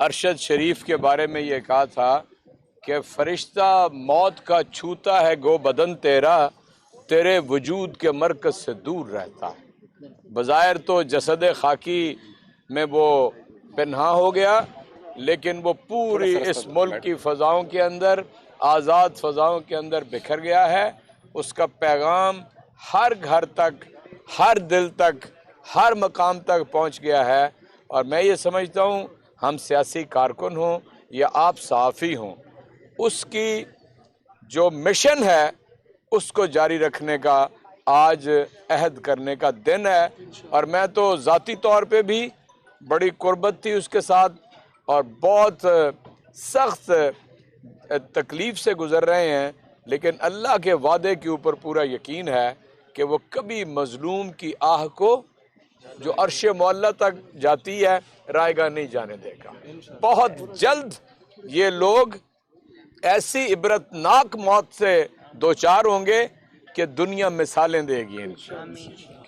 ارشد شریف کے بارے میں یہ کہا تھا کہ فرشتہ موت کا چھوتا ہے گو بدن تیرا، تیرے وجود کے مرکز سے دور رہتا ہے۔ بظاہر تو جسد خاکی میں وہ پنہا ہو گیا، لیکن وہ پوری اس ملک کی فضاؤں کے اندر، آزاد فضاؤں کے اندر بکھر گیا ہے۔ اس کا پیغام ہر گھر تک، ہر دل تک، ہر مقام تک پہنچ گیا ہے۔ اور میں یہ سمجھتا ہوں ہم سیاسی کارکن ہوں یا آپ صحافی ہوں، اس کی جو مشن ہے اس کو جاری رکھنے کا آج عہد کرنے کا دن ہے۔ اور میں تو ذاتی طور پہ بھی بڑی قربت تھی اس کے ساتھ، اور بہت سخت تکلیف سے گزر رہے ہیں، لیکن اللہ کے وعدے کے اوپر پورا یقین ہے کہ وہ کبھی مظلوم کی آہ کو جو عرش معلیٰ تک جاتی ہے رائے گاہ نہیں جانے دے گا۔ بہت جلد یہ لوگ ایسی عبرتناک موت سے دوچار ہوں گے کہ دنیا مثالیں دے گی انشاءاللہ۔